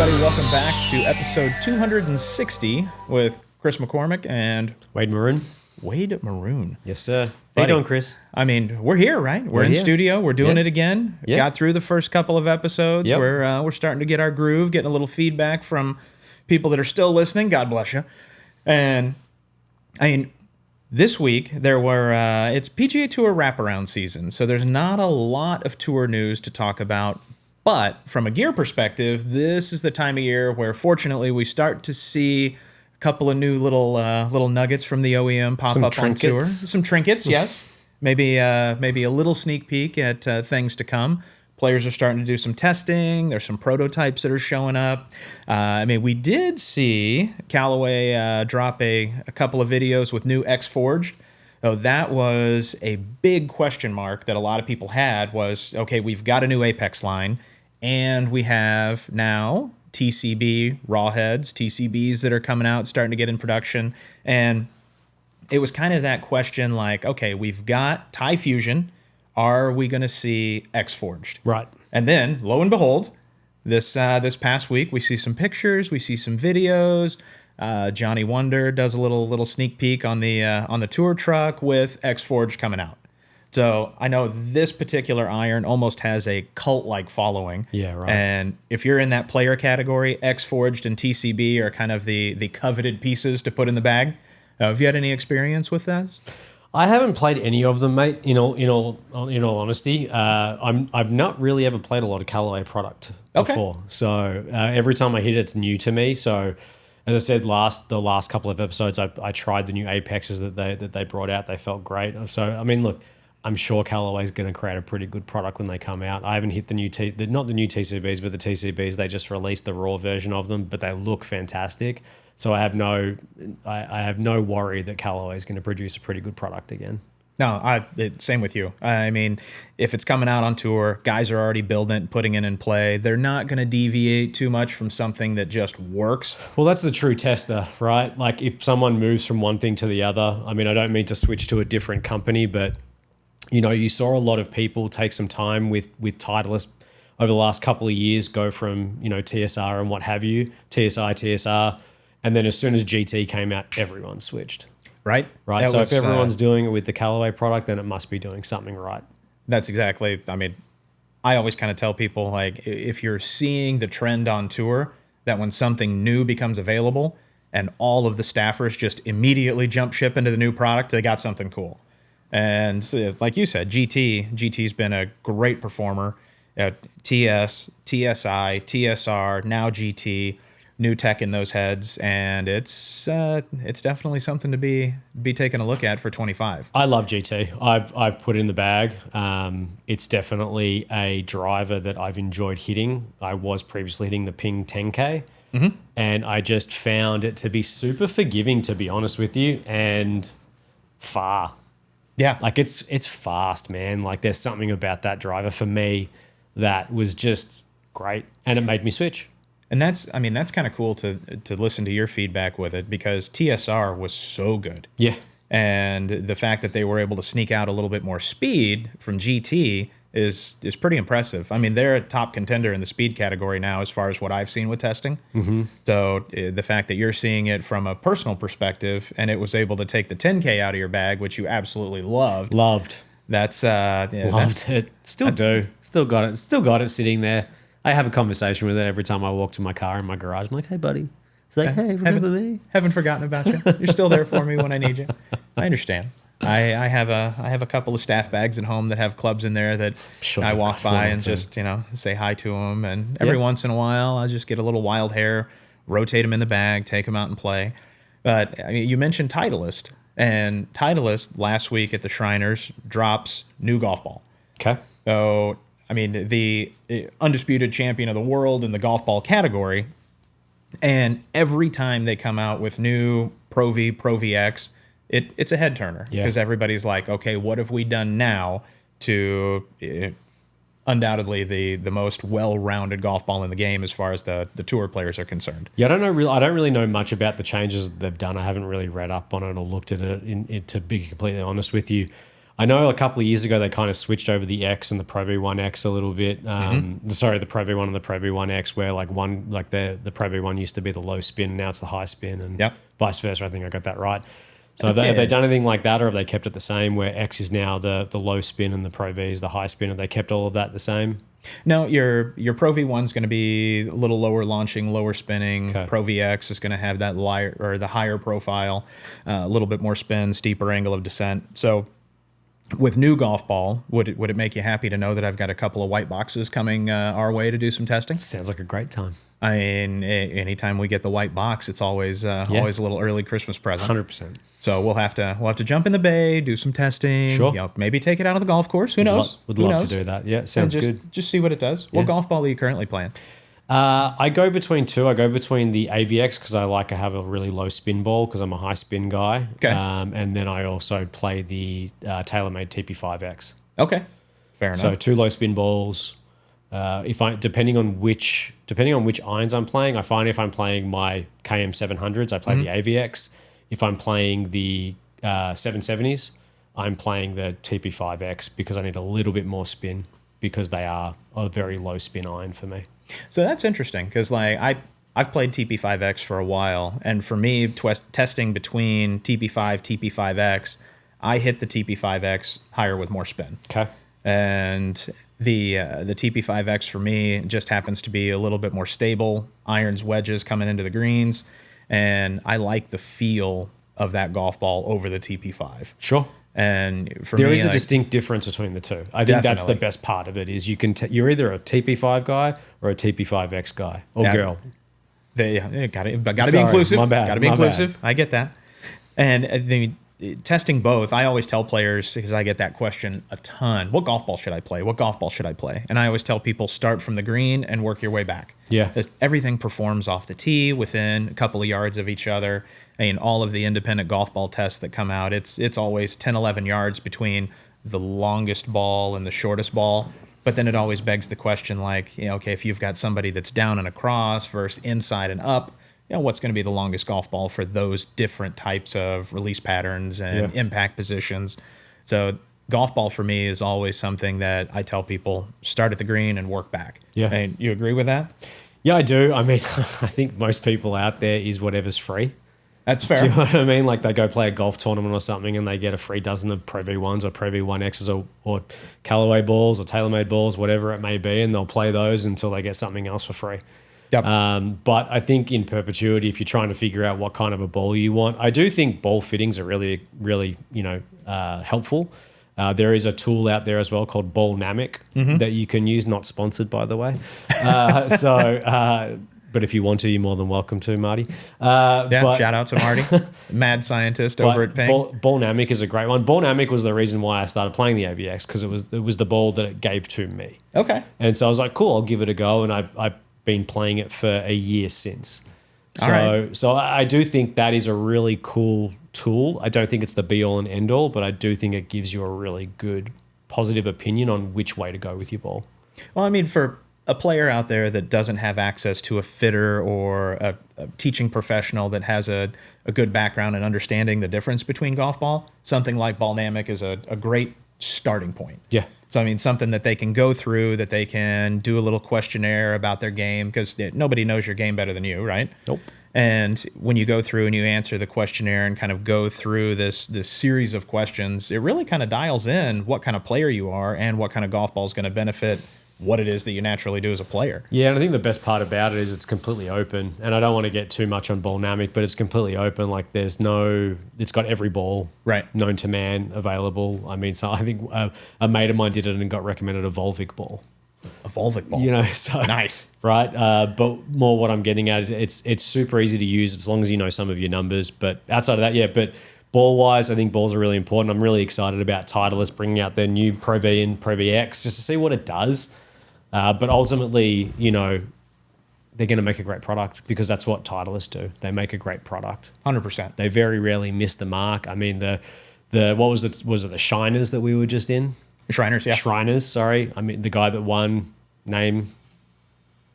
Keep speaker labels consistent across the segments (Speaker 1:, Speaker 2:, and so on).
Speaker 1: everybody. Welcome back to episode 260 with Kris McCormack and
Speaker 2: Maroun.
Speaker 1: Maroun.
Speaker 2: Yes, sir. How you doing, Kris?
Speaker 1: I mean, we're here, right? We're in
Speaker 2: here.
Speaker 1: studio. We're doing it again.
Speaker 2: Yep.
Speaker 1: Got through the first couple of episodes.
Speaker 2: Yep.
Speaker 1: We're starting to get our groove, getting a little feedback from people that are still listening. God bless you. And I mean, this week there were it's PGA Tour wraparound season, so there's not a lot of tour news to talk about. But from a gear perspective, this is the time of year where, fortunately, we start to see a couple of new little nuggets from the OEM pop up on tour. Some trinkets, yes. Maybe a little sneak peek at things to come. Players are starting to do some testing. There's some prototypes that are showing up. I mean, we did see Callaway drop a couple of videos with new X Forged. So that was a big question mark that a lot of people had was, okay, we've got a new Apex line, and we have now TCB raw heads, TCBs that are coming out, starting to get in production. And it was kind of that question like, okay, we've got Thai Fusion. Are we going to see X Forged?
Speaker 2: Right.
Speaker 1: And then, lo and behold, this past week, we see some pictures, we see some videos. Johnny Wonder does a little sneak peek on the tour truck with X Forged coming out. So I know this particular iron almost has a cult-like following.
Speaker 2: Yeah, right.
Speaker 1: And if you're in that player category, X Forged and TCB are kind of the coveted pieces to put in the bag. Have you had any experience with that?
Speaker 2: I haven't played any of them, mate. In all honesty, I've not really ever played a lot of Callaway product before. So every time I hit it, it's new to me. So as I said, the last couple of episodes, I tried the new Apexes that they brought out. They felt great. So I mean, look, I'm sure Callaway's going to create a pretty good product when they come out. I haven't hit not the new TCBs, but the TCBs. They just released the raw version of them, but they look fantastic. So I have no worry that Callaway is going to produce a pretty good product again.
Speaker 1: No, same with you. I mean, if it's coming out on tour, guys are already building it and putting it in play. They're not going to deviate too much from something that just works.
Speaker 2: Well, that's the true tester, right? Like if someone moves from one thing to the other, I mean, I don't mean to switch to a different company, but you know, you saw a lot of people take some time with Titleist over the last couple of years, go from, you know, TSR and what have you, TSR, and then as soon as GT came out, everyone switched.
Speaker 1: Right.
Speaker 2: So if everyone's doing it with the Callaway product, then it must be doing something right.
Speaker 1: That's exactly. I mean, I always kind of tell people, like, if you're seeing the trend on tour, that when something new becomes available and all of the staffers just immediately jump ship into the new product, they got something cool. And so, like you said, GT's been a great performer at TS, TSI, TSR, now GT. New tech in those heads, and it's definitely something to be taking a look at for 25.
Speaker 2: I love GT. I've put it in the bag. It's definitely a driver that I've enjoyed hitting. I was previously hitting the Ping 10K, and I just found it to be super forgiving, to be honest with you, and far.
Speaker 1: Yeah,
Speaker 2: like it's fast, man. Like there's something about that driver for me that was just great, and it made me switch.
Speaker 1: And that's kind of cool to listen to your feedback with it, because TSR was so good.
Speaker 2: Yeah.
Speaker 1: And the fact that they were able to sneak out a little bit more speed from GT is pretty impressive. I mean, they're a top contender in the speed category now as far as what I've seen with testing. Mm-hmm. So the fact that you're seeing it from a personal perspective and it was able to take the 10K out of your bag, which you absolutely loved. That's
Speaker 2: loved it. Still do. Still got it. Still got it sitting there. I have a conversation with it every time I walk to my car in my garage. I'm like, hey, buddy. It's like, hey, remember me?
Speaker 1: Haven't forgotten about you. You're still there for me when I need you. I understand. I have a couple of staff bags at home that have clubs in there that I walk by and just, say hi to them. And every once in a while, I just get a little wild hair, rotate them in the bag, take them out and play. But I mean, you mentioned Titleist. And Titleist last week at the Shriners drops new golf ball.
Speaker 2: Okay.
Speaker 1: So I mean, the undisputed champion of the world in the golf ball category. And every time they come out with new ProV1, it's a head turner, because everybody's like, okay, what have we done now to undoubtedly the most well-rounded golf ball in the game as far as the tour players are concerned?
Speaker 2: Yeah, I don't really know much about the changes they've done. I haven't really read up on it or looked at it to be completely honest with you. I know a couple of years ago they kind of switched over the X and the ProV1 X a little bit. Sorry, the ProV1 and the ProV1 X, where like the ProV1 used to be the low spin, now it's the high spin, and vice versa. I think I got that right. So have they done anything like that, or have they kept it the same, where X is now the low spin and the ProV is the high spin? Have they kept all of that the same?
Speaker 1: No, your ProV1 is going to be a little lower launching, lower spinning.
Speaker 2: Okay.
Speaker 1: ProVX is going to have that the higher profile, a little bit more spin, steeper angle of descent. So with new golf ball, would it make you happy to know that I've got a couple of white boxes coming our way to do some testing?
Speaker 2: Sounds like a great time.
Speaker 1: I mean, anytime we get the white box, it's always always a little early Christmas present.
Speaker 2: 100%.
Speaker 1: So we'll have to jump in the bay, do some testing.
Speaker 2: Sure.
Speaker 1: Maybe take it out of the golf course. Who knows?
Speaker 2: Would love to do that. Yeah, sounds good.
Speaker 1: Just see what it does. What golf ball are you currently playing?
Speaker 2: I go between two. I go between the AVX because I like to have a really low spin ball because I'm a high spin guy.
Speaker 1: Okay.
Speaker 2: And then I also play the TaylorMade TP5X.
Speaker 1: Okay. Fair enough.
Speaker 2: So 2 low spin balls. Depending on which irons I'm playing, I find if I'm playing my KM700s, I play the AVX. If I'm playing the 770s, I'm playing the TP5X because I need a little bit more spin because they are a very low spin iron for me.
Speaker 1: So that's interesting because like I've played TP5X for a while, and for me, testing between TP5, TP5X, I hit the TP5X higher with more spin.
Speaker 2: Okay.
Speaker 1: And the TP5X for me just happens to be a little bit more stable, irons, wedges coming into the greens, and I like the feel of that golf ball over the TP5.
Speaker 2: Sure.
Speaker 1: And for
Speaker 2: there
Speaker 1: me,
Speaker 2: is a distinct difference between the two. I think that's the best part of it is you're either a TP5 guy or a TP5X guy or girl.
Speaker 1: Got to be inclusive.
Speaker 2: My bad.
Speaker 1: Got to be inclusive. I get that. And testing both, I always tell players, because I get that question a ton, what golf ball should I play? What golf ball should I play? And I always tell people, start from the green and work your way back.
Speaker 2: Yeah.
Speaker 1: Everything performs off the tee within a couple of yards of each other. I mean, all of the independent golf ball tests that come out, it's always 10, 11 yards between the longest ball and the shortest ball. But then it always begs the question, like, okay, if you've got somebody that's down and across versus inside and up, what's going to be the longest golf ball for those different types of release patterns and impact positions? So golf ball for me is always something that I tell people, start at the green and work back.
Speaker 2: Yeah.
Speaker 1: And you agree with that?
Speaker 2: Yeah, I do. I mean, I think most people out there is whatever's free.
Speaker 1: That's fair.
Speaker 2: Do you know what I mean? Like they go play a golf tournament or something and they get a free dozen of ProV1s or ProV1Xs or Callaway balls or TaylorMade balls, whatever it may be, and they'll play those until they get something else for free.
Speaker 1: Yep.
Speaker 2: But I think in perpetuity, if you're trying to figure out what kind of a ball you want, I do think ball fittings are really, really, helpful. There is a tool out there as well called Ballnamic that you can use, not sponsored, by the way. But if you want to, you're more than welcome to, Marty.
Speaker 1: Shout out to Marty, mad scientist over at Ping.
Speaker 2: Ballnamic is a great one. Ballnamic was the reason why I started playing the AVX because it was the ball that it gave to me.
Speaker 1: Okay.
Speaker 2: And so I was like, cool, I'll give it a go. And I've been playing it for a year since. So I do think that is a really cool tool. I don't think it's the be all and end all, but I do think it gives you a really good positive opinion on which way to go with your ball.
Speaker 1: Well, I mean, for a player out there that doesn't have access to a fitter or a teaching professional that has a good background in understanding the difference between golf ball, something like Ballnamic is a great starting point.
Speaker 2: Yeah.
Speaker 1: So, I mean, something that they can go through, that they can do a little questionnaire about their game, because nobody knows your game better than you, right?
Speaker 2: Nope.
Speaker 1: And when you go through and you answer the questionnaire and kind of go through this series of questions, it really kind of dials in what kind of player you are and what kind of golf ball is going to benefit what it is that you naturally do as a player.
Speaker 2: Yeah, and I think the best part about it is it's completely open. And I don't want to get too much on Ballnamic, but it's completely open. Like it's got every ball known to man available. I mean, so I think a mate of mine did it and got recommended a Volvic ball.
Speaker 1: A Volvic ball.
Speaker 2: So
Speaker 1: nice.
Speaker 2: Right. But more what I'm getting at is it's super easy to use as long as you know some of your numbers. But outside of that, yeah, but ball-wise, I think balls are really important. I'm really excited about Titleist bringing out their new ProV and ProVX just to see what it does. But ultimately, they're going to make a great product because that's what Titleist do. They make a great product.
Speaker 1: 100%.
Speaker 2: They very rarely miss the mark. I mean, what was it? Was it the Shiners that we were just in?
Speaker 1: Shriners, yeah.
Speaker 2: Shriners, sorry. I mean, the guy that won, name?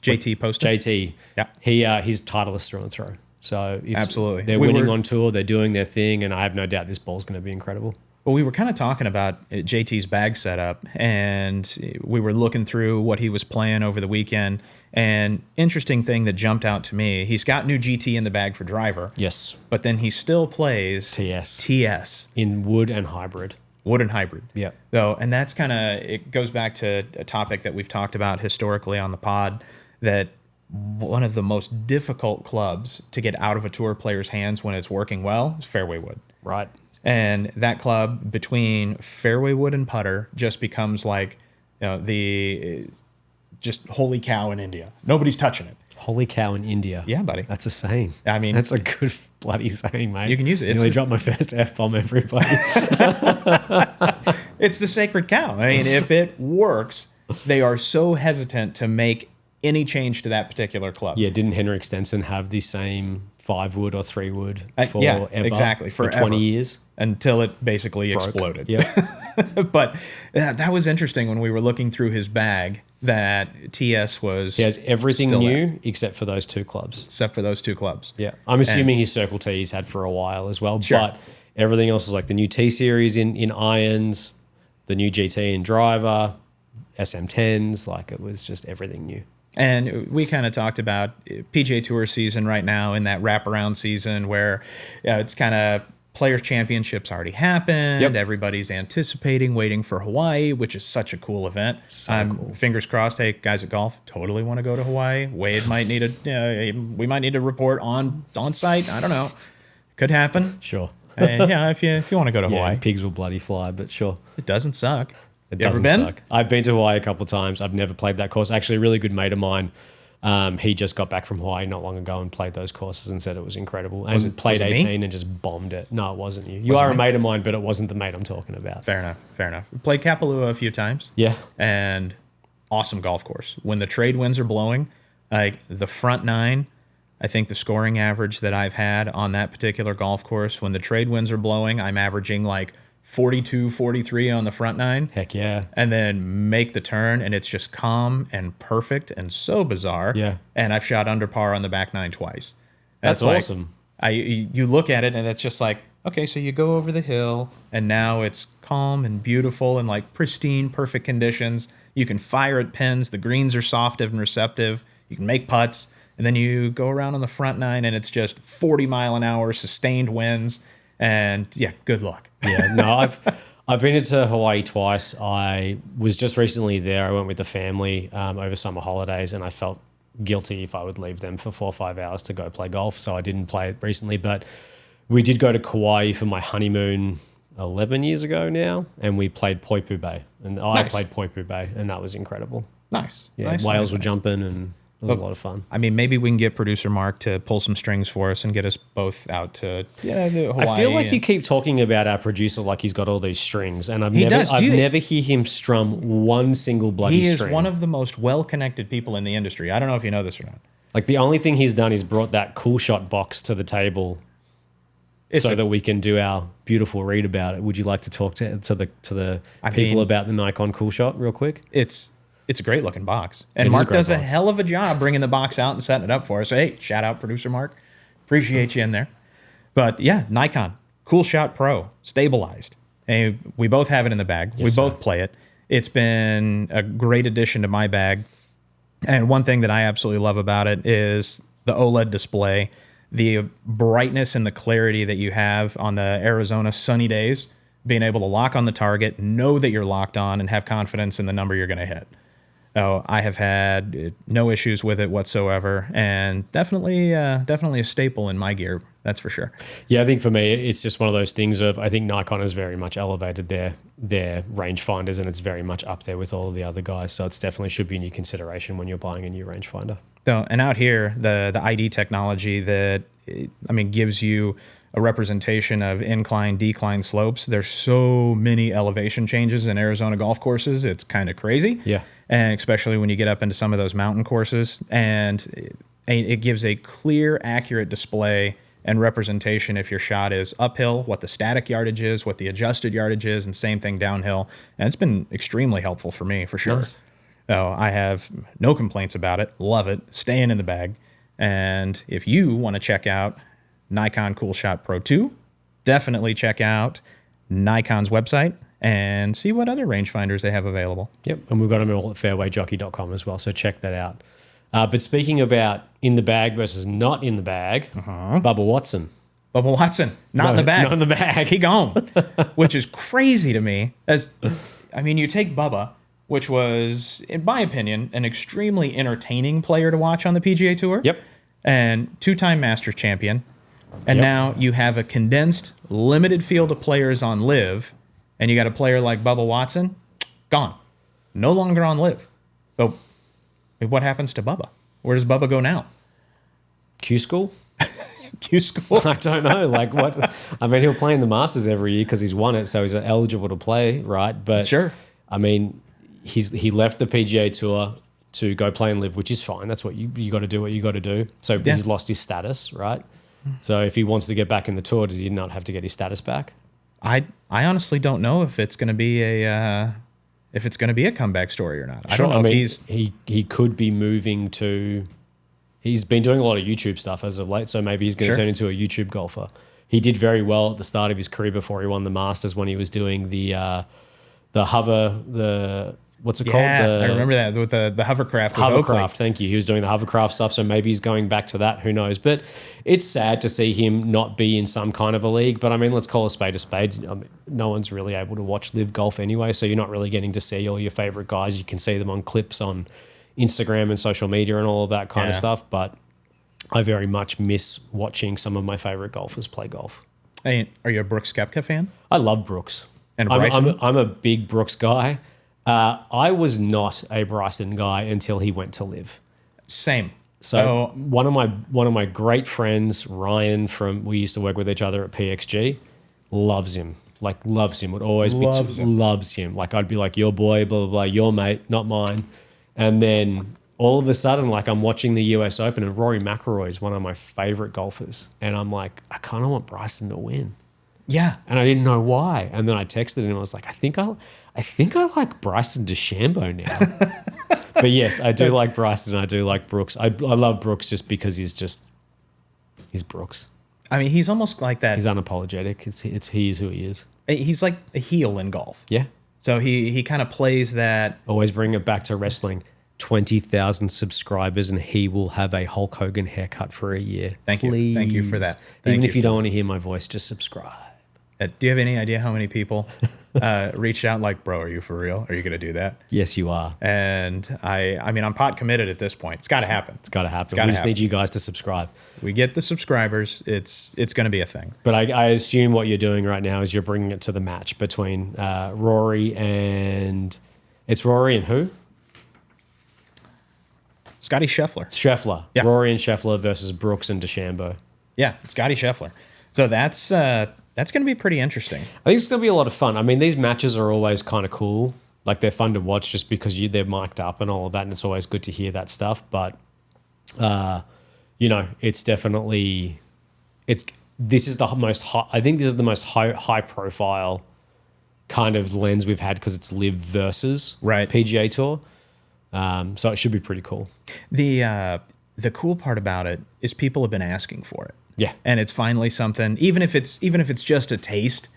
Speaker 1: JT Poston.
Speaker 2: JT. Yeah. He's Titleist through and through. So
Speaker 1: absolutely,
Speaker 2: they're winning on tour, they're doing their thing, and I have no doubt this ball's going to be incredible.
Speaker 1: Well, we were kind of talking about JT's bag setup, and we were looking through what he was playing over the weekend. And interesting thing that jumped out to me, he's got new GT in the bag for driver.
Speaker 2: Yes.
Speaker 1: But then he still plays TS.
Speaker 2: In wood and hybrid.
Speaker 1: Wood and hybrid.
Speaker 2: Yeah.
Speaker 1: So, and that's kind of, it goes back to a topic that we've talked about historically on the pod, that one of the most difficult clubs to get out of a tour player's hands when it's working well is fairway wood.
Speaker 2: Right.
Speaker 1: And that club between fairway wood and putter just becomes like, the just holy cow in India. Nobody's touching it.
Speaker 2: Holy cow in India.
Speaker 1: Yeah, buddy.
Speaker 2: That's a saying.
Speaker 1: I mean,
Speaker 2: that's a good bloody saying, mate.
Speaker 1: You can use it.
Speaker 2: You nearly dropped my first F-bomb, everybody.
Speaker 1: It's the sacred cow. I mean, if it works, they are so hesitant to make any change to that particular club.
Speaker 2: Yeah, didn't Henrik Stenson have the same 5 wood or 3 wood forever?
Speaker 1: Yeah, exactly.
Speaker 2: For 20 years?
Speaker 1: Until it basically exploded.
Speaker 2: Yeah.
Speaker 1: But that was interesting when we were looking through his bag, that TS was
Speaker 2: He has everything new
Speaker 1: there.
Speaker 2: except for those 2 clubs.
Speaker 1: Except for those 2 clubs.
Speaker 2: Yeah. I'm assuming his Circle T he's had for a while as well.
Speaker 1: Sure.
Speaker 2: But everything else is like the new T-Series in irons, the new GT in driver, SM10s. Like, it was just everything new.
Speaker 1: And we kind of talked about PGA Tour season right now, in that wraparound season where it's kind of Players Championships already happened.
Speaker 2: Yep.
Speaker 1: Everybody's anticipating, waiting for Hawaii, which is such a cool event.
Speaker 2: Cool.
Speaker 1: Fingers crossed. Hey, guys at golf, totally want to go to Hawaii. Wade might need we might need a report on site. I don't know. Could happen.
Speaker 2: Sure.
Speaker 1: And if you want to go to Hawaii,
Speaker 2: pigs will bloody fly, but sure.
Speaker 1: it doesn't suck.
Speaker 2: It
Speaker 1: You ever
Speaker 2: doesn't
Speaker 1: been?
Speaker 2: suck. I've been to Hawaii a couple of times. I've never played that course. Actually, a really good mate of mine, he just got back from Hawaii not long ago and played those courses and said it was incredible. And played
Speaker 1: was it me?
Speaker 2: 18 and just bombed it. No, it wasn't you. You are a mate of mine, but it wasn't the mate I'm talking about.
Speaker 1: Fair enough. Played Kapalua a few times.
Speaker 2: Yeah.
Speaker 1: And awesome golf course. When the trade winds are blowing, like the front 9, I think the scoring average that I've had on that particular golf course, when the trade winds are blowing, I'm averaging like 42, 43 on the front 9.
Speaker 2: Heck yeah.
Speaker 1: And then make the turn, and it's just calm and perfect and so bizarre.
Speaker 2: Yeah.
Speaker 1: And I've shot under par on the back 9 twice.
Speaker 2: That's
Speaker 1: like,
Speaker 2: awesome.
Speaker 1: You look at it, and it's just like, okay, so you go over the hill, and now it's calm and beautiful and like pristine, perfect conditions. You can fire at pins. The greens are soft and receptive. You can make putts. And then you go around on the front 9, and it's just 40 mile an hour sustained winds. And yeah, good luck.
Speaker 2: Yeah, no, I've been into Hawaii twice. I was just recently there. I went with the family over summer holidays, and I felt guilty if I would leave them for 4 or 5 hours to go play golf. So I didn't play it recently, but we did go to Kauai for my honeymoon 11 years ago now, and we played Poipu Bay. And I played Poipu Bay, and that was incredible.
Speaker 1: Nice.
Speaker 2: Yeah,
Speaker 1: nice,
Speaker 2: whales
Speaker 1: nice,
Speaker 2: were jumping, and it was a lot of fun.
Speaker 1: I mean, maybe we can get producer Mark to pull some strings for us and get us both out to Hawaii.
Speaker 2: I feel like you keep talking about our producer like he's got all these strings, and I've
Speaker 1: He
Speaker 2: never,
Speaker 1: does.
Speaker 2: I've never hear him strum one single bloody
Speaker 1: He is
Speaker 2: string.
Speaker 1: one of the most well-connected people in the industry. I don't know if you know this or not.
Speaker 2: Like, the only thing he's done is brought that cool shot box to the table that we can do our beautiful read about it. Would you like to talk to the people about the Nikon cool shot real quick?
Speaker 1: It's a great looking box. And
Speaker 2: It is a
Speaker 1: Mark
Speaker 2: great
Speaker 1: does a
Speaker 2: box.
Speaker 1: hell of a job bringing the box out and setting it up for us. So, hey, shout out producer Mark. Appreciate you in there. But yeah, Nikon, Cool Shot Pro, stabilized. And we both have it in the bag.
Speaker 2: Yes,
Speaker 1: we both play it. It's been a great addition to my bag. And one thing that I absolutely love about it is the OLED display, the brightness and the clarity that you have on the Arizona sunny days, being able to lock on the target, know that you're locked on, and have confidence in the number you're going to hit. Oh, I have had no issues with it whatsoever, and definitely a staple in my gear. That's for sure.
Speaker 2: Yeah, I think for me, it's just one of those things of, I think Nikon has very much elevated their rangefinders, and it's very much up there with all of the other guys. So it's definitely should be in your consideration when you're buying a new rangefinder.
Speaker 1: So, and out here, the ID technology that, gives you a representation of incline, decline slopes. There's so many elevation changes in Arizona golf courses. It's kind of crazy.
Speaker 2: Yeah.
Speaker 1: And especially when you get up into some of those mountain courses. And it gives a clear, accurate display and representation if your shot is uphill, what the static yardage is, what the adjusted yardage is, and same thing downhill. And it's been extremely helpful for me, for sure.
Speaker 2: Nice.
Speaker 1: So I have no complaints about it. Love it. Staying in the bag. And if you want to check out Nikon Cool Shot Pro 2, definitely check out Nikon's website and see what other rangefinders they have available.
Speaker 2: Yep, and we've got them all at fairwayjockey.com as well, so check that out. But speaking about in the bag versus not in the bag, Bubba Watson.
Speaker 1: Bubba Watson, not in the bag.
Speaker 2: Not in the bag.
Speaker 1: He gone, which is crazy to me. You take Bubba, which was, in my opinion, an extremely entertaining player to watch on the PGA Tour.
Speaker 2: Yep.
Speaker 1: And two-time Masters champion. And now you have a condensed, limited field of players on LIV, and you got a player like Bubba Watson, gone. No longer on LIV. So what happens to Bubba? Where does Bubba go now?
Speaker 2: Q School?
Speaker 1: Q School?
Speaker 2: I don't know. Like what? I mean, he'll play in the Masters every year because he's won it, so he's eligible to play, right? But
Speaker 1: sure.
Speaker 2: I mean, he left the PGA Tour to go play and LIV, which is fine. That's what you got to do. What you got to do. So he's lost his status, right? So if he wants to get back in the tour, does he not have to get his status back?
Speaker 1: I honestly don't know if it's going to be a comeback story or not. I don't know if
Speaker 2: he could be moving to. He's been doing a lot of YouTube stuff as of late, so maybe he's going to turn into a YouTube golfer. He did very well at the start of his career before he won the Masters when he was doing the hover, what's it called?
Speaker 1: I remember that with the hovercraft.
Speaker 2: Hovercraft, thank you. He was doing the hovercraft stuff, so maybe he's going back to that. Who knows? But it's sad to see him not be in some kind of a league. But I mean, let's call a spade a spade. I mean, no one's really able to watch LIV Golf anyway, so you're not really getting to see all your favorite guys. You can see them on clips on Instagram and social media and all of that kind of stuff. But I very much miss watching some of my favorite golfers play golf.
Speaker 1: Hey, are you a Brooks Koepka fan?
Speaker 2: I love Brooks.
Speaker 1: And Bryson?
Speaker 2: I'm a big Brooks guy. I was not a Bryson guy until he went to LIV.
Speaker 1: Same.
Speaker 2: So one of my great friends, Ryan, we used to work with each other at PXG, loves him. Like loves him. Would always loves him. Like I'd be like, your boy, blah blah blah, your mate, not mine. And then all of a sudden, like I'm watching the US Open and Rory McIlroy is one of my favorite golfers, and I'm like, I kind of want Bryson to win.
Speaker 1: Yeah.
Speaker 2: And I didn't know why. And then I texted him and I was like, I think I like Bryson DeChambeau now. But yes, I do like Bryson. I do like Brooks. I love Brooks just because he's Brooks.
Speaker 1: I mean, he's almost like that.
Speaker 2: He's unapologetic. He is who he is.
Speaker 1: He's like a heel in golf.
Speaker 2: Yeah.
Speaker 1: So he kind of plays that.
Speaker 2: Always bring it back to wrestling. 20,000 subscribers and he will have a Hulk Hogan haircut for a year.
Speaker 1: Thank you. Thank you for that.
Speaker 2: Even if you don't want to hear my voice, just subscribe.
Speaker 1: Do you have any idea how many people reached out like, bro, are you for real? Are you going to do that?
Speaker 2: Yes, you are.
Speaker 1: And I mean, I'm pot committed at this point. It's got to happen.
Speaker 2: It's got to happen. We just need you guys to subscribe.
Speaker 1: We get the subscribers. It's going to be a thing.
Speaker 2: But I assume what you're doing right now is you're bringing it to the match between Rory and... It's Rory and who?
Speaker 1: Scotty Scheffler.
Speaker 2: Scheffler. Yeah. Rory and Scheffler versus Brooks and DeChambeau.
Speaker 1: Yeah, Scotty Scheffler. So that's going to be pretty interesting.
Speaker 2: I think it's going to be a lot of fun. I mean, these matches are always kind of cool. Like, they're fun to watch just because they're mic'd up and all of that, and it's always good to hear that stuff. But, it's definitely... I think this is the most high profile kind of lens we've had because it's LIV versus PGA Tour. So it should be pretty cool.
Speaker 1: The cool part about it is people have been asking for it.
Speaker 2: Yeah.
Speaker 1: And it's finally something, even if it's just a taste,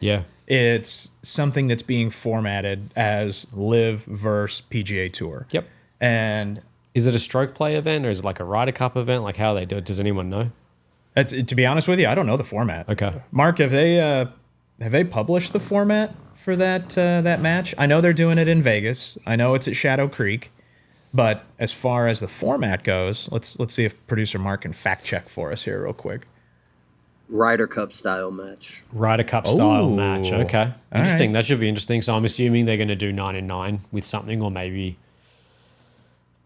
Speaker 1: it's something that's being formatted as LIV versus PGA Tour.
Speaker 2: Yep.
Speaker 1: And
Speaker 2: is it a stroke play event or is it like a Ryder Cup event? Like how they do it? Does anyone know?
Speaker 1: To be honest with you, I don't know the format.
Speaker 2: Okay.
Speaker 1: Mark, have they published the format for that match? I know they're doing it in Vegas. I know it's at Shadow Creek. But as far as the format goes, let's see if producer Mark can fact check for us here real quick.
Speaker 3: Ryder Cup style match.
Speaker 2: Ryder Cup style match. Okay. Interesting. Right. That should be interesting. So I'm assuming they're going to do 9 and 9 with something, or maybe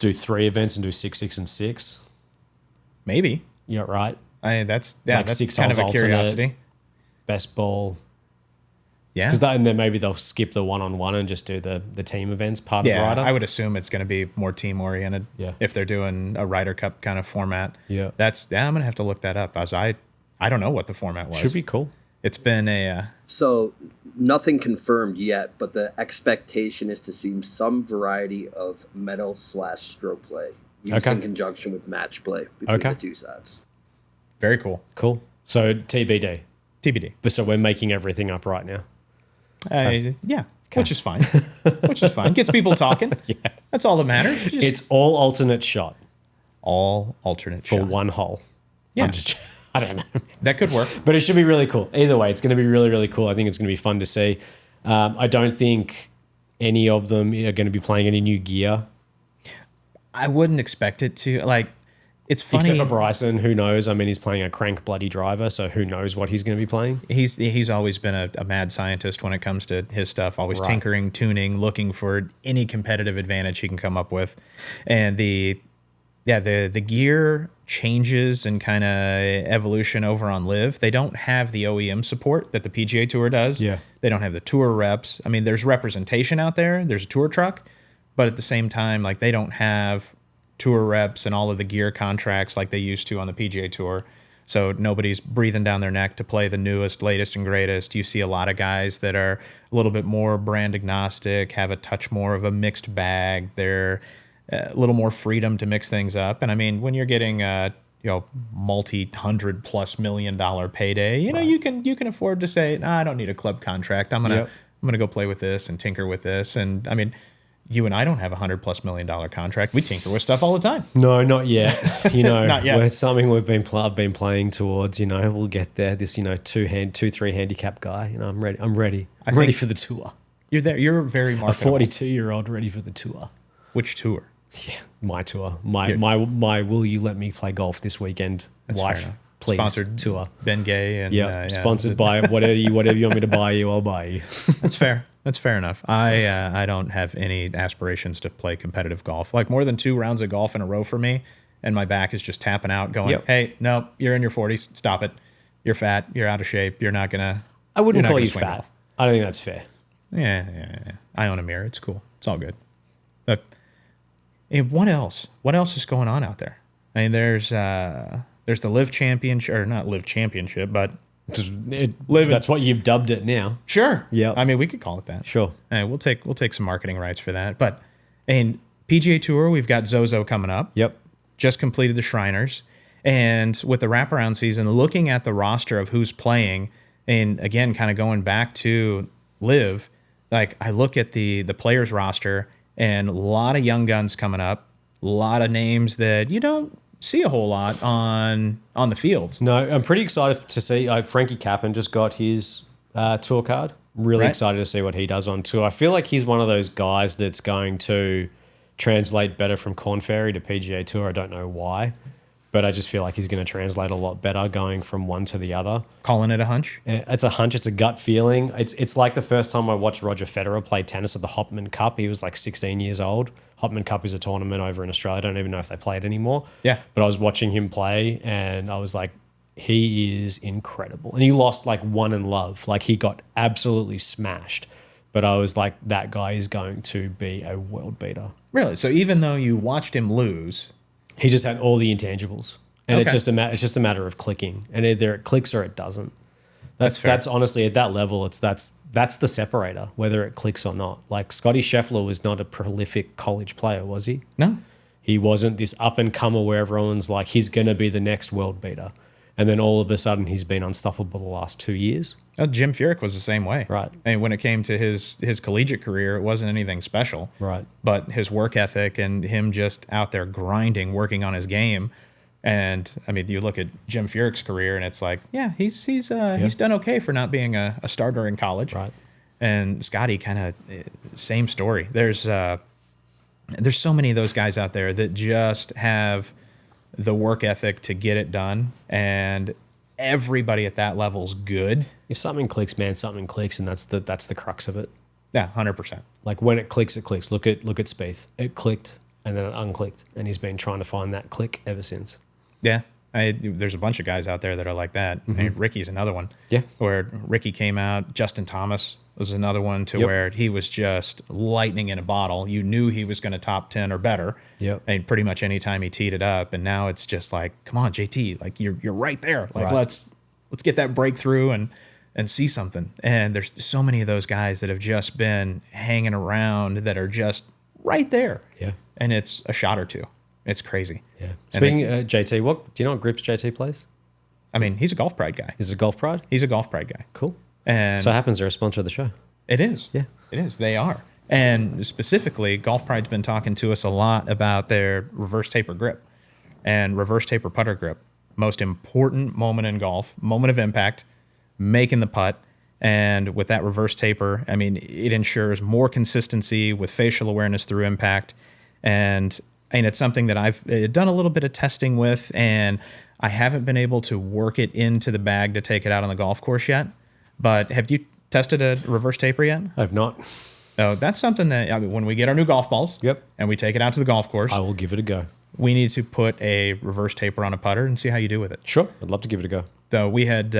Speaker 2: do 3 events and do 6, 6, and 6.
Speaker 1: Maybe.
Speaker 2: Yeah, right.
Speaker 1: That's kind of a curiosity.
Speaker 2: Best ball.
Speaker 1: Yeah.
Speaker 2: Because then maybe they'll skip the one-on-one and just do the team events part of Ryder.
Speaker 1: I would assume it's going to be more team-oriented if they're doing a Ryder Cup kind of format.
Speaker 2: Yeah.
Speaker 1: I'm going to have to look that up. I don't know what the format was.
Speaker 2: Should be cool.
Speaker 1: It's been a...
Speaker 3: So nothing confirmed yet, but the expectation is to see some variety of medal/stroke play used in conjunction with match play between the two sides.
Speaker 1: Very cool.
Speaker 2: Cool. So TBD.
Speaker 1: TBD.
Speaker 2: So we're making everything up right now.
Speaker 1: Yeah, which is fine. Which is fine. Gets people talking. Yeah. That's all that matters.
Speaker 2: It's all alternate shot.
Speaker 1: All alternate
Speaker 2: for
Speaker 1: shot.
Speaker 2: one hole.
Speaker 1: Yeah.
Speaker 2: I don't know.
Speaker 1: That could work.
Speaker 2: But it should be really cool. Either way, it's going to be really, really cool. I think it's going to be fun to see. I don't think any of them are going to be playing any new gear.
Speaker 1: I wouldn't expect it to. Like, it's funny.
Speaker 2: Except for Bryson, who knows? I mean, he's playing a crank bloody driver, so who knows what he's going to be playing.
Speaker 1: He's always been a mad scientist when it comes to his stuff, always tinkering, tuning, looking for any competitive advantage he can come up with. And the gear changes and kind of evolution over on LIV. They don't have the OEM support that the PGA Tour does.
Speaker 2: Yeah.
Speaker 1: They don't have the tour reps. I mean, there's representation out there. There's a tour truck, but at the same time, like, they don't have tour reps and all of the gear contracts like they used to on the PGA Tour. So nobody's breathing down their neck to play the newest, latest, and greatest. You see a lot of guys that are a little bit more brand agnostic, have a touch more of a mixed bag. They're a little more freedom to mix things up. And I mean, when you're getting multi-$100+ million payday, you can afford to say, I don't need a club contract. I'm gonna go play with this and tinker with this. And I mean, you and I don't have $100+ million contract. We tinker with stuff all the time.
Speaker 2: No, not yet.
Speaker 1: Not yet.
Speaker 2: It's something I've been playing towards. We'll get there. This 2-3 handicap guy. I'm ready. I'm ready for the tour.
Speaker 1: You're there. You're very marketable.
Speaker 2: A 42-year-old ready for the tour.
Speaker 1: Which tour?
Speaker 2: Yeah, my tour. My will you let me play golf this weekend?
Speaker 1: That's
Speaker 2: wife, please.
Speaker 1: Sponsored
Speaker 2: tour.
Speaker 1: Ben Gay and
Speaker 2: sponsored by whatever you want me to buy you, I'll buy you.
Speaker 1: That's fair. That's fair enough. I don't have any aspirations to play competitive golf. Like, more than 2 rounds of golf in a row for me, and my back is just tapping out, going, hey, no, you're in your 40s. Stop it. You're fat. You're out of shape. You're not gonna.
Speaker 2: I wouldn't call you fat. Golf. I don't think that's fair.
Speaker 1: Yeah. I own a mirror. It's cool. It's all good. But what else? What else is going on out there? I mean, there's the LIV Championship, or not LIV Championship, but
Speaker 2: that's what you've dubbed it now.
Speaker 1: Sure.
Speaker 2: Yeah.
Speaker 1: I mean, we could call it that.
Speaker 2: Sure.
Speaker 1: We'll take some marketing rights for that. But in PGA Tour, we've got Zozo coming up.
Speaker 2: Yep.
Speaker 1: Just completed the Shriners. And with the wraparound season, looking at the roster of who's playing, and again, kind of going back to LIV, like, I look at the players roster, and a lot of young guns coming up, a lot of names that you don't see a whole lot on the fields.
Speaker 2: No, I'm pretty excited to see. Frankie Cappan just got his tour card. Really excited to see what he does on tour. I feel like he's one of those guys that's going to translate better from Korn Ferry to PGA Tour. I don't know why, but I just feel like he's going to translate a lot better going from one to the other.
Speaker 1: Calling it a hunch?
Speaker 2: It's a hunch. It's a gut feeling. It's like the first time I watched Roger Federer play tennis at the Hopman Cup. He was like 16 years old. Hopman Cup is a tournament over in Australia. I don't even know if they play it anymore.
Speaker 1: Yeah.
Speaker 2: But I was watching him play, and I was like, he is incredible. And he lost like 1 in love. Like, he got absolutely smashed. But I was like, that guy is going to be a world beater.
Speaker 1: Really? So even though you watched him lose,
Speaker 2: he just had all the intangibles. And it's just a matter of clicking. And either it clicks or it doesn't. That's honestly, at that level, that's the separator, whether it clicks or not. Like, Scotty Scheffler was not a prolific college player, was he?
Speaker 1: No.
Speaker 2: He wasn't this up-and-comer where everyone's like, he's going to be the next world beater. And then all of a sudden, he's been unstoppable the last 2 years.
Speaker 1: Jim Furyk was the same way.
Speaker 2: Right.
Speaker 1: I mean, when it came to his collegiate career, it wasn't anything special.
Speaker 2: Right.
Speaker 1: But his work ethic and him just out there grinding, working on his game. And I mean, you look at Jim Furyk's career, and it's like, yeah, he's done okay for not being a starter in college.
Speaker 2: Right.
Speaker 1: And Scotty, kind of same story. There's so many of those guys out there that just have the work ethic to get it done, and everybody at that level's good.
Speaker 2: If something clicks, man, something clicks, and that's the crux of it.
Speaker 1: Yeah, 100%.
Speaker 2: Like, when it clicks, it clicks. Look at Spieth. It clicked, and then it unclicked, and he's been trying to find that click ever since.
Speaker 1: Yeah. There's a bunch of guys out there that are like that. Mm-hmm. I mean, Ricky's another one.
Speaker 2: Yeah.
Speaker 1: Where Ricky came out. Justin Thomas was another one where he was just lightning in a bottle. You knew he was going to top 10 or better.
Speaker 2: Yep.
Speaker 1: And pretty much any time he teed it up. And now it's just like, come on, JT, like you're right there. Like, let's get that breakthrough and see something. And there's so many of those guys that have just been hanging around that are just right there.
Speaker 2: Yeah.
Speaker 1: And it's a shot or two. It's crazy.
Speaker 2: Yeah. Speaking of JT, do you know what grips JT plays?
Speaker 1: I mean, he's a Golf Pride guy.
Speaker 2: He's a Golf Pride?
Speaker 1: He's a Golf Pride guy.
Speaker 2: Cool.
Speaker 1: And
Speaker 2: so happens they're a sponsor of the show.
Speaker 1: It is.
Speaker 2: Yeah.
Speaker 1: It is. They are. And specifically, Golf Pride's been talking to us a lot about their reverse taper grip and reverse taper putter grip. Most important moment in golf, moment of impact, making the putt. And with that reverse taper, I mean, it ensures more consistency with facial awareness through impact. And it's something that I've done a little bit of testing with, and I haven't been able to work it into the bag to take it out on the golf course yet. But have you tested a reverse taper yet?
Speaker 2: I've not.
Speaker 1: Oh, that's something that when we get our new golf balls,
Speaker 2: Yep,
Speaker 1: and we take it out to the golf course,
Speaker 2: I will give it a go.
Speaker 1: we need to put a reverse taper on a putter and see how you do with it.
Speaker 2: Sure, I'd love to give it a go.
Speaker 1: So we had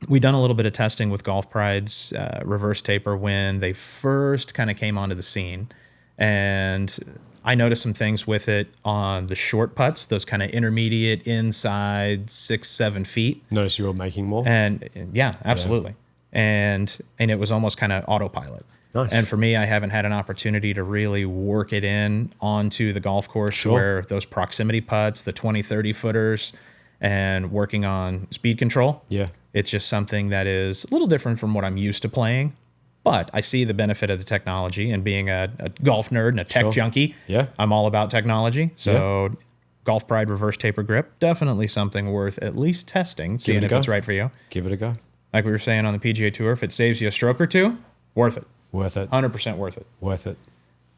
Speaker 1: we done a little bit of testing with Golf Pride's reverse taper when they first kind of came onto the scene, and I noticed some things with it on the short putts, those kind of intermediate inside 6-7 feet.
Speaker 2: Notice you were making more.
Speaker 1: And yeah, absolutely. Yeah. And it was almost kind of autopilot.
Speaker 2: Nice.
Speaker 1: And for me, I haven't had an opportunity to really work it in onto the golf course to where those proximity putts, the 20, 30 footers, and working on speed control.
Speaker 2: Yeah.
Speaker 1: It's just something that is a little different from what I'm used to playing. But I see the benefit of the technology, and being a golf nerd and a tech junkie, I'm all about technology. So Golf Pride reverse taper grip, definitely something worth at least testing, seeing if it's right for you.
Speaker 2: Give it a go.
Speaker 1: Like we were saying on the PGA Tour, if it saves you a stroke or two, worth it.
Speaker 2: Worth it.
Speaker 1: 100% worth it.
Speaker 2: Worth it.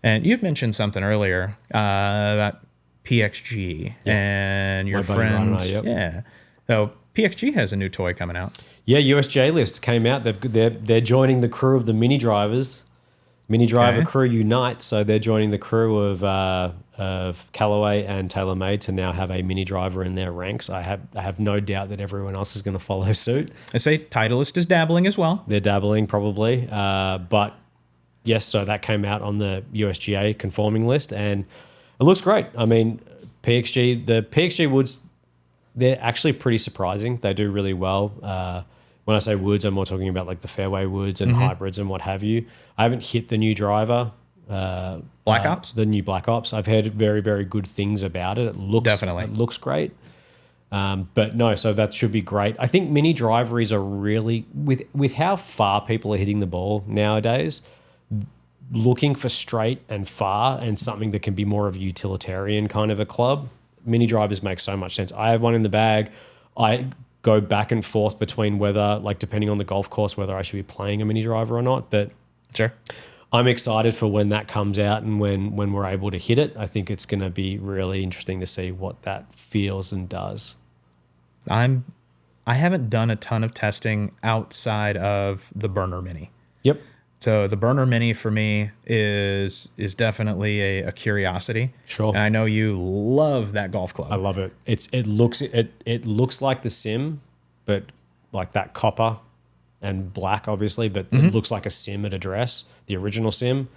Speaker 1: And you'd mentioned something earlier about PXG and your friends. Yeah. So PXG has a new toy coming out.
Speaker 2: Yeah, USJ list came out. They're joining the crew of the mini drivers. Mini driver crew unite. So they're joining the crew of Callaway and TaylorMade to now have a mini driver in their ranks. I have no doubt that everyone else is going to follow suit.
Speaker 1: I say Titleist is dabbling as well.
Speaker 2: They're dabbling probably, but yes. So that came out on the USGA conforming list, and it looks great. I mean, the PXG woods, they're actually pretty surprising. They do really well. When I say woods, I'm more talking about like the fairway woods and hybrids and what have you. I haven't hit the new driver,
Speaker 1: Black Ops,
Speaker 2: the new Black Ops. I've heard very, very good things about it. It looks great. But no, so that should be great. I think mini driveries are really, with how far people are hitting the ball nowadays, looking for straight and far and something that can be more of a utilitarian kind of a club, mini drivers make so much sense. I have one in the bag. I go back and forth between whether, like, depending on the golf course, whether I should be playing a mini driver or not. But
Speaker 1: sure,
Speaker 2: I'm excited for when that comes out and when we're able to hit it. I think it's going to be really interesting to see what that feels and does.
Speaker 1: I haven't done a ton of testing outside of the Burner Mini. Yep. So the Burner Mini for me is definitely a curiosity. Sure. And I know you love that golf club.
Speaker 2: I love it. It looks like the Sim, but like that copper and black, obviously, but it looks like a Sim at a dress, the original Sim,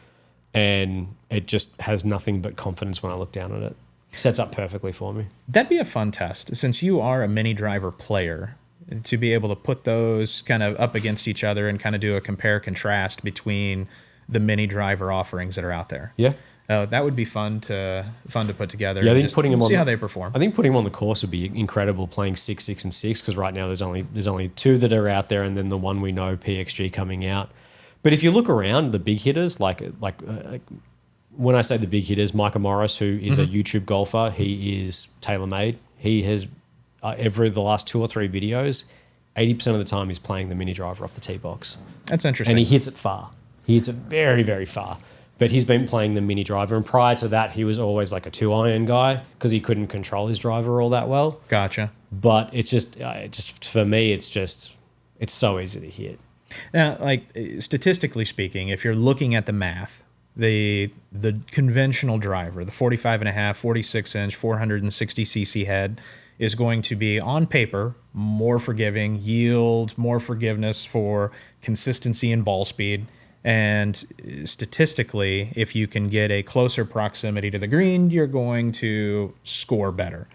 Speaker 2: and it just has nothing but confidence when I look down at it. Sets up perfectly for me.
Speaker 1: That'd be a fun test, since you are a mini driver player, to be able to put those kind of up against each other and kind of do a compare contrast between the mini driver offerings that are out there. Yeah. That would be fun to put together. Yeah, I think putting them on, see how they perform.
Speaker 2: I think putting them on the course would be incredible, playing 6, 6, and 6, because right now there's only 2 that are out there, and then the one we know, PXG, coming out. But if you look around, the big hitters, like when I say the big hitters, Micah Morris, who is a YouTube golfer, he is TaylorMade. He has the last 2 or 3 videos, 80% of the time he's playing the mini driver off the tee box.
Speaker 1: That's interesting.
Speaker 2: And he hits it far. He hits it very, very far. But he's been playing the mini driver, and prior to that, he was always like a 2-iron guy because he couldn't control his driver all that well.
Speaker 1: Gotcha.
Speaker 2: But it's just for me, it's so easy to hit.
Speaker 1: Now, like, statistically speaking, if you're looking at the math, the conventional driver, the 45.5, 46-inch, 460cc head, is going to be, on paper, more forgiving, yield more forgiveness for consistency and ball speed. And statistically, if you can get a closer proximity to the green, you're going to score better.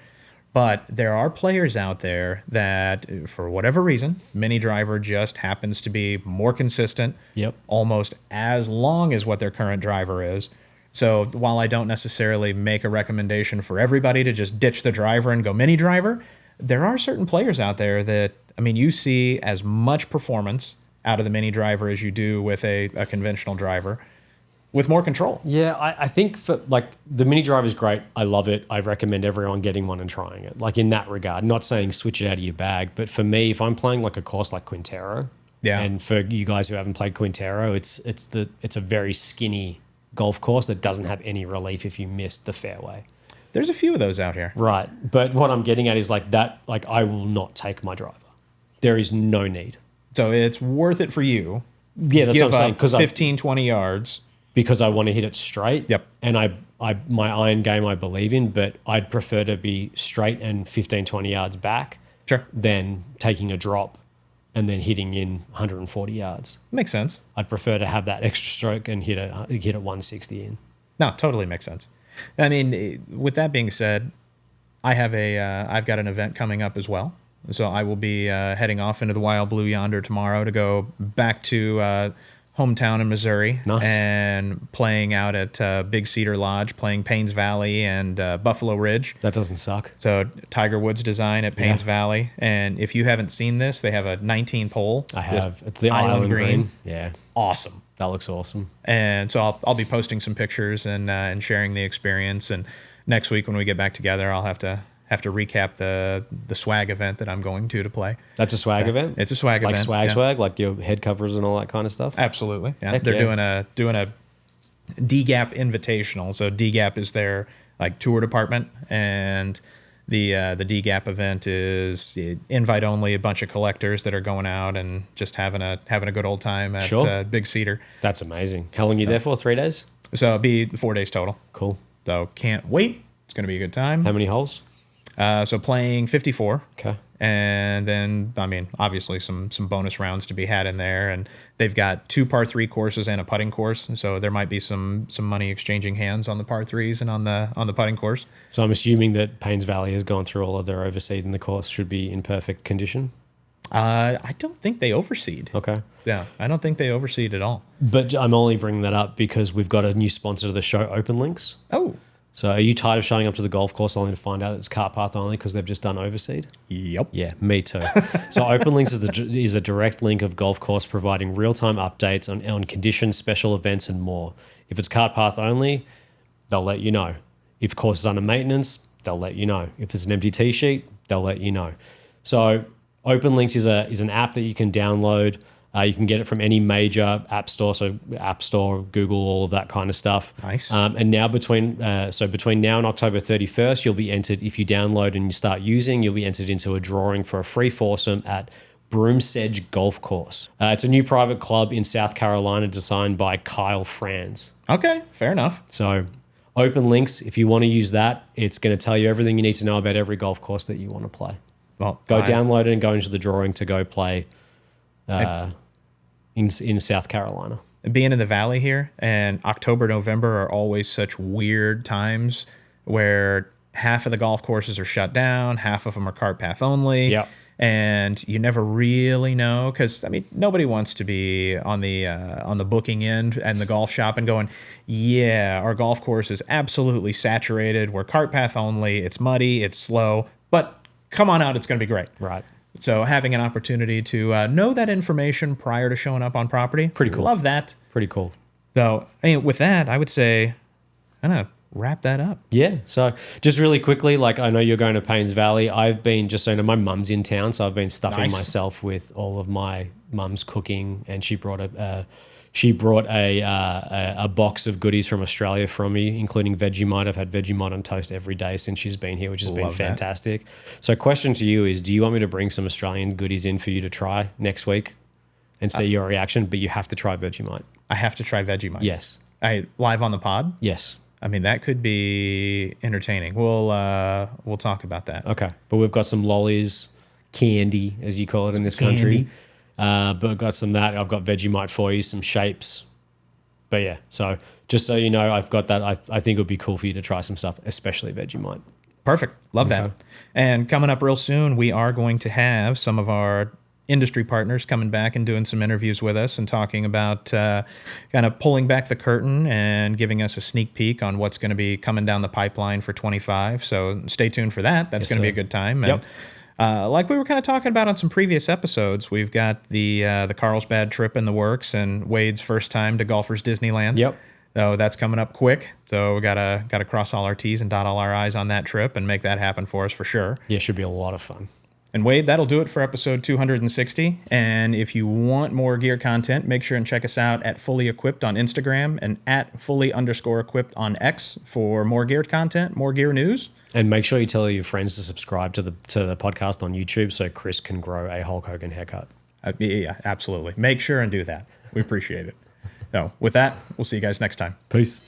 Speaker 1: But there are players out there that, for whatever reason, mini driver just happens to be more consistent, almost as long as what their current driver is. So while I don't necessarily make a recommendation for everybody to just ditch the driver and go mini driver, there are certain players out there that, I mean, you see as much performance out of the mini driver as you do with a conventional driver, with more control.
Speaker 2: Yeah, I think for like the mini driver is great. I love it. I recommend everyone getting one and trying it. Like in that regard, not saying switch it out of your bag, but for me, if I'm playing like a course like Quintero, and for you guys who haven't played Quintero, it's a very skinny golf course that doesn't have any relief if you missed the fairway.
Speaker 1: There's a few of those out here.
Speaker 2: Right, but what I'm getting at is like that. Like I will not take my driver. There is no need.
Speaker 1: So it's worth it for you.
Speaker 2: Yeah, that's what I'm saying. Because
Speaker 1: 15, 20 yards.
Speaker 2: Because I want to hit it straight.
Speaker 1: Yep.
Speaker 2: And my iron game I believe in, but I'd prefer to be straight and 15, 20 yards back than taking a drop and then hitting in 140 yards.
Speaker 1: Makes sense.
Speaker 2: I'd prefer to have that extra stroke and hit a 160 in.
Speaker 1: No, totally makes sense. I mean, with that being said, I've got an event coming up as well. So I will be heading off into the wild blue yonder tomorrow to go back to hometown in Missouri.
Speaker 2: Nice.
Speaker 1: And playing out at Big Cedar Lodge, playing Paynes Valley and Buffalo Ridge.
Speaker 2: That doesn't suck.
Speaker 1: So Tiger Woods design at Paynes Valley. And if you haven't seen this, they have a 19 hole.
Speaker 2: I have. It's the island green. Yeah.
Speaker 1: Awesome.
Speaker 2: That looks awesome.
Speaker 1: And so I'll be posting some pictures and sharing the experience. And next week when we get back together, I'll have to recap the swag event that I'm going to play.
Speaker 2: That's a swag event?
Speaker 1: It's a swag event.
Speaker 2: Like swag, like your head covers and all that kind of stuff?
Speaker 1: Absolutely. Yeah. They're doing a DGAP invitational. So DGAP is their like tour department, and the DGAP event is invite only, a bunch of collectors that are going out and just having a good old time at Big Cedar.
Speaker 2: That's amazing. How long are you there for? 3 days?
Speaker 1: So it'll be 4 days total.
Speaker 2: Cool.
Speaker 1: So can't wait. It's going to be a good time.
Speaker 2: How many holes?
Speaker 1: So playing 54.
Speaker 2: Okay.
Speaker 1: And then, I mean, obviously some bonus rounds to be had in there. And they've got 2 par 3 courses and a putting course. So there might be some money exchanging hands on the par 3s and on the putting course.
Speaker 2: So I'm assuming that Paynes Valley has gone through all of their overseed and the course should be in perfect condition?
Speaker 1: I don't think they overseed.
Speaker 2: Okay.
Speaker 1: Yeah, I don't think they overseed at all.
Speaker 2: But I'm only bringing that up because we've got a new sponsor to the show, Open Links.
Speaker 1: Oh.
Speaker 2: So are you tired of showing up to the golf course only to find out it's cart path only because they've just done overseed?
Speaker 1: Yep.
Speaker 2: Yeah, me too. So Open Links is a direct link of golf course providing real-time updates on conditions, special events, and more. If it's cart path only, they'll let you know. If course is under maintenance, they'll let you know. If there's an empty tee sheet, they'll let you know. So Open Links is an app that you can download. You can get it from any major app store, so App Store, Google, all of that kind of stuff.
Speaker 1: Nice.
Speaker 2: And now between now and October 31st, you'll be entered, if you download and you start using, you'll be entered into a drawing for a free foursome at Broomsedge Golf Course. It's a new private club in South Carolina designed by Kyle Franz.
Speaker 1: Okay, fair enough.
Speaker 2: So Open Links, if you want to use that, it's going to tell you everything you need to know about every golf course that you want to play.
Speaker 1: Well,
Speaker 2: download it and go into the drawing to go play in South Carolina.
Speaker 1: Being in the Valley here, and October, November are always such weird times where half of the golf courses are shut down, half of them are cart path only.
Speaker 2: Yep.
Speaker 1: And you never really know, because I mean, nobody wants to be on the booking end and the golf shop and going, yeah, our golf course is absolutely saturated. We're cart path only. It's muddy. It's slow. But come on out. It's going to be great.
Speaker 2: Right.
Speaker 1: So having an opportunity to know that information prior to showing up on property,
Speaker 2: pretty cool.
Speaker 1: Love that.
Speaker 2: Pretty cool.
Speaker 1: So with that, I would say, I'm gonna wrap that up.
Speaker 2: Yeah. So just really quickly, like I know you're going to Paynes Valley. I've been, just so you know, my mum's in town, so I've been stuffing myself with all of my mum's cooking, and she brought a box of goodies from Australia from me, including Vegemite. I've had Vegemite on toast every day since she's been here, which has been fantastic. So question to you is, do you want me to bring some Australian goodies in for you to try next week and see your reaction? But you have to try Vegemite. I
Speaker 1: have to try Vegemite.
Speaker 2: Yes.
Speaker 1: Live on the pod?
Speaker 2: Yes.
Speaker 1: I mean, that could be entertaining. We'll talk about that.
Speaker 2: Okay. But we've got some lollies, candy, as you call it in this country. But I've got some that. I've got Vegemite for you, some shapes. But yeah, so just so you know, I've got that. I think it would be cool for you to try some stuff, especially Vegemite.
Speaker 1: Perfect. Love that. And coming up real soon, we are going to have some of our industry partners coming back and doing some interviews with us and talking about kind of pulling back the curtain and giving us a sneak peek on what's going to be coming down the pipeline for 25. So stay tuned for that. That's going to be a good time. And Like we were kind of talking about on some previous episodes, we've got the Carlsbad trip in the works and Wade's first time to Golfers Disneyland.
Speaker 2: Yep.
Speaker 1: So that's coming up quick. So we gotta cross all our T's and dot all our I's on that trip and make that happen for us for sure.
Speaker 2: Yeah, it should be a lot of fun.
Speaker 1: And Wade, that'll do it for episode 260. And if you want more gear content, make sure and check us out at Fully Equipped on Instagram and at Fully_Equipped on X for more gear content, more gear news.
Speaker 2: And make sure you tell your friends to subscribe to the podcast on YouTube so Kris can grow a Hulk Hogan haircut.
Speaker 1: Yeah, absolutely. Make sure and do that. We appreciate it. So with that, we'll see you guys next time.
Speaker 2: Peace.